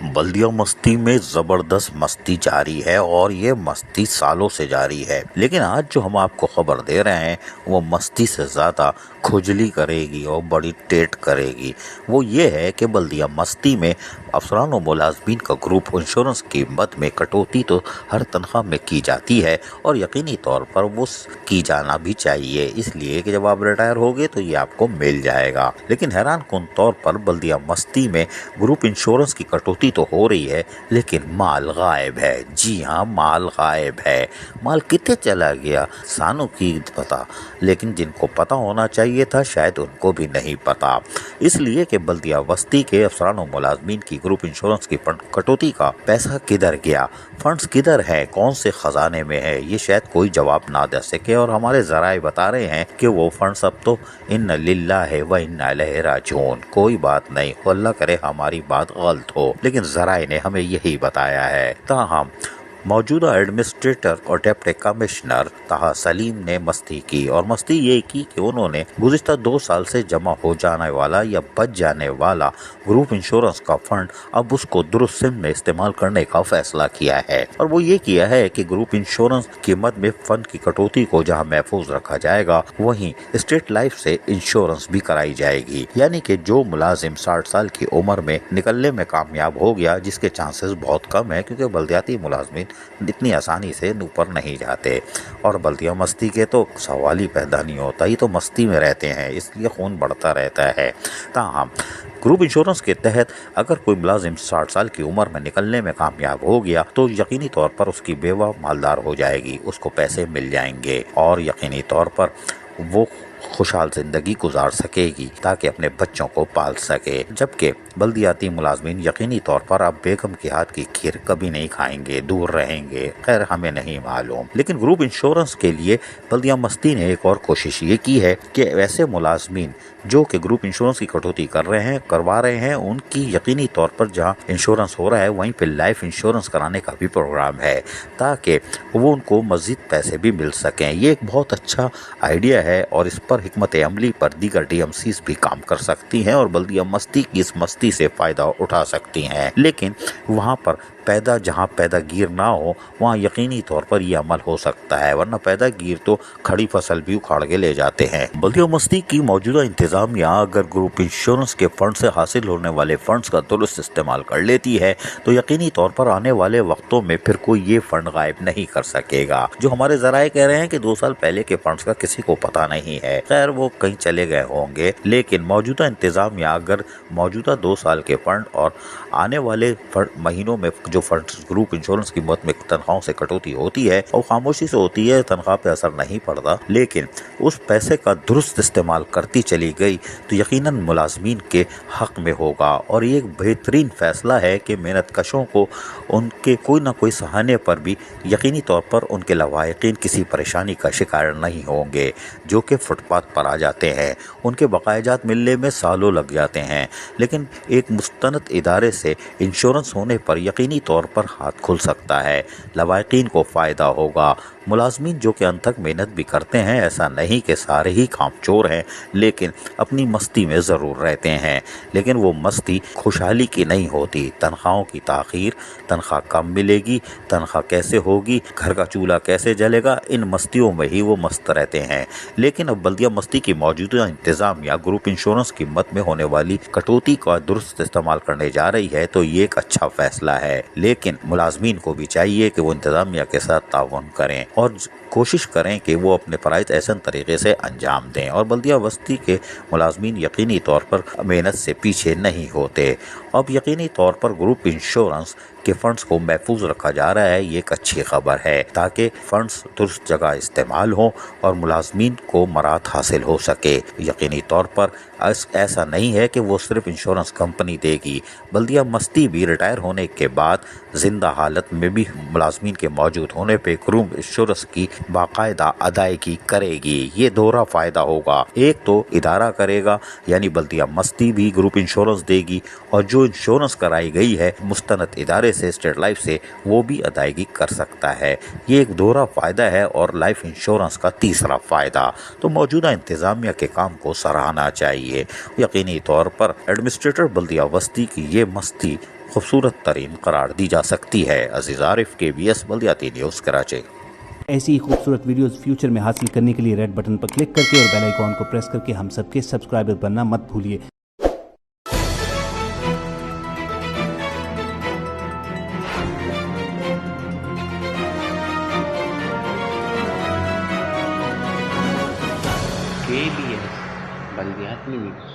बल्दिया मस्ती में ज़बरदस्त मस्ती जारी है और ये मस्ती सालों से जारी है। लेकिन आज जो हम आपको खबर दे रहे हैं वो मस्ती से ज़्यादा खुजली करेगी और बड़ी टेट करेगी। वो ये है कि बल्दिया मस्ती में अफसरान व मुलाजमीन का ग्रुप इंश्योरेंस की मद में कटौती तो हर तनख्वाह में की जाती है और यकीनी तौर पर वो की जाना भी चाहिए, इसलिए कि जब आप रिटायर होगे तो ये आपको मिल जाएगा। लेकिन हैरान कुन तौर पर बल्दिया मस्ती में ग्रुप इंश्योरेंस की कटौती तो हो रही है लेकिन माल गायब है। जी हाँ, माल गायब है। माल कितने चला गया सानों की पता, लेकिन जिनको पता होना चाहिए था शायद उनको भी नहीं पता। इसलिए कि बल्दिया बस्ती के अफसरान और मुलाजमीन की ग्रुप इंश्योरेंस की कटौती का पैसा किधर गया, फंड्स किधर है, कौन से खजाने में है, ये शायद कोई जवाब ना दे सके। और हमारे ज़राए बता रहे हैं कि वो फंड्स अब तो इन्ना लिल्लाहि व इन्ना इलैहि राजिऊन। कोई बात नहीं, अल्लाह करे हमारी बात गलत हो, लेकिन ज़राए ने हमें यही बताया है। ताहम मौजूदा एडमिनिस्ट्रेटर और डिप्टी कमिश्नर ताहा सलीम ने मस्ती की, और मस्ती ये की कि उन्होंने गुज़िश्ता 2 साल से जमा हो जाने वाला या बच जाने वाला ग्रुप इंश्योरेंस का फंड अब उसको दुरुस्त सिम में इस्तेमाल करने का फैसला किया है। और वो ये किया है कि ग्रुप इंश्योरेंस की मद में फंड की कटौती को जहाँ महफूज रखा जाएगा वहीं स्टेट लाइफ से इंश्योरेंस भी कराई जाएगी। यानी कि जो मुलाजिम 60 साल की उम्र में निकलने में कामयाब हो गया, जिसके चांसेस बहुत कम है क्योंकि बल्दियाती मुलाजमीन इतनी आसानी से ऊपर नहीं जाते, और बल्दिया मस्ती के तो सवाल ही पैदा नहीं होता, ये तो मस्ती में रहते हैं इसलिए खून बढ़ता रहता है। ताहम ग्रुप इंश्योरेंस के तहत अगर कोई मुलाजिम 60 साल की उम्र में निकलने में कामयाब हो गया तो यकीनी तौर पर उसकी बेवा मालदार हो जाएगी, उसको पैसे मिल जाएंगे और यकीनी तौर पर वो खुशहाल जिंदगी गुजार सकेगी ताकि अपने बच्चों को पाल सके। जबकि बल्दियाती मुलाजमीन यकीनी तौर पर अब बेगम के हाथ की खीर कभी नहीं खाएंगे, दूर रहेंगे। खैर हमें नहीं मालूम, लेकिन ग्रुप इंश्योरेंस के लिए बल्दिया मस्ती ने एक और कोशिश ये की है कि ऐसे मुलाजमीन जो कि ग्रुप इंश्योरेंस की कटौती करवा रहे हैं उनकी यकीनी तौर पर जहां इंश्योरेंस हो रहा है वहीं पे लाइफ इंश्योरेंस कराने का भी प्रोग्राम है ताकि वो उनको मजीद पैसे भी मिल सकें। ये एक बहुत अच्छा आइडिया है और इस पर हिकमत अमली पर दीगर DMCs भी काम कर सकती हैं और बल्दिया मस्ती की इस मस्ती से फ़ायदा उठा सकती हैं। लेकिन वहाँ पर जहाँ पैदागीर ना हो वहाँ यकीनी तौर पर यह अमल हो सकता है, वरना पैदागीर तो खड़ी फसल भी उखाड़ के ले जाते हैं। बल्दिया मस्ती की मौजूदा इंतजामिया अगर ग्रुप इंश्योरेंस के फंड से हासिल होने वाले फंड्स का दुरुस्त इस्तेमाल कर लेती है तो यकीनी तौर पर आने वाले वक्तों में फिर कोई ये फंड गायब नहीं कर सकेगा। जो हमारे ज़राए कह रहे हैं कि 2 साल पहले के फंड्स का किसी को पता नहीं है, खैर वो कहीं चले गए होंगे, लेकिन मौजूदा इंतजामिया अगर मौजूदा 2 साल के फंड और आने वाले महीनों में जो फंड ग्रुप इंश्योरेंस की मद में तनख्वाहों से कटौती होती है और खामोशी से होती है, तनख्वाह पे असर नहीं पड़ता, लेकिन उस पैसे का दुरुस्त इस्तेमाल करती चली गई तो यकीनन मुलाजमीन के हक में होगा। और ये एक बेहतरीन फैसला है कि मेहनत कशों को उनके कोई ना कोई सहाने पर भी यकीनी तौर पर उनके लवाहिकीन किसी परेशानी का शिकार नहीं होंगे जो कि फुटपाथ पर आ जाते हैं। उनके बकायाजात मिलने में सालों लग जाते हैं, लेकिन एक मुस्तनद इदारे से इंश्योरेंस होने पर यकीनी तौर पर हाथ खुल सकता है, लवाहिकीन को फ़ायदा होगा। मुलाजमीन जो कि अंत तक मेहनत भी करते हैं, ऐसा नहीं कि सारे ही कामचोर हैं, लेकिन अपनी मस्ती में ज़रूर रहते हैं, लेकिन वो मस्ती खुशहाली की नहीं होती। तनख्वाहों की ताख़ीर, तनख्वाह कम मिलेगी, तनख्वाह कैसे होगी, घर का चूल्हा कैसे जलेगा, इन मस्तियों में ही वो मस्त रहते हैं। लेकिन अब बल्दिया मस्ती की मौजूदा इंतज़ामिया ग्रुप इंश्योरेंस की मद में होने वाली कटौती का दुरुस्त इस्तेमाल करने जा रही है तो ये एक अच्छा फैसला है, लेकिन मुलाजमीन को भी चाहिए कि वो इंतज़ामिया के साथ ताउन करें और कोशिश करें कि वो अपने फ़राइज़ ऐसे तरीके से अंजाम दें। और बल्दिया बस्ती के मुलाजमीन यकीनी तौर पर मेहनत से पीछे नहीं होते। अब यकीनी तौर पर ग्रुप इंश्योरेंस के फंड्स को महफूज रखा जा रहा है, ये एक अच्छी खबर है ताकि फंड्स दुरुस्त जगह इस्तेमाल हों और मुलाजमीन को मराहत हासिल हो सके। यकीनी तौर पर ऐसा नहीं है कि वो सिर्फ इंश्योरेंस कंपनी देगी, बल्दिया मस्ती भी रिटायर होने के बाद जिंदा हालत में भी मुलाजमीन के मौजूद होने पर ग्रुप इंश्योरेंस की बाकायदा अदायगी करेगी। ये दोहरा फ़ायदा होगा, एक तो इदारा करेगा यानी बल्दिया मस्ती भी ग्रुप इंश्योरेंस देगी और जो इंश्योरेंस कराई गई है मुस्तनद इदारे से, स्टेट लाइफ से, वो भी अदायगी कर सकता है। ये एक दोहरा फ़ायदा है और लाइफ इंश्योरेंस का तीसरा फ़ायदा। तो मौजूदा इंतज़ामिया के काम को सराहना चाहिए। यकीनी तौर पर एडमिनिस्ट्रेटर बल्दिया बस्ती की ये मस्ती خوبصورت ترین قرار دی جا سکتی ہے۔ عزیز عارف، KBS بلدیاتی نیوز، کراچی۔ ایسی ہی خوبصورت ویڈیوز فیوچر میں حاصل کرنے کے لیے ریڈ بٹن پر کلک کر کے اور بیل آئیکن کو پریس کر کے ہم سب کے سبسکرائبر بننا مت بھولیے۔ KBS بلدیات news.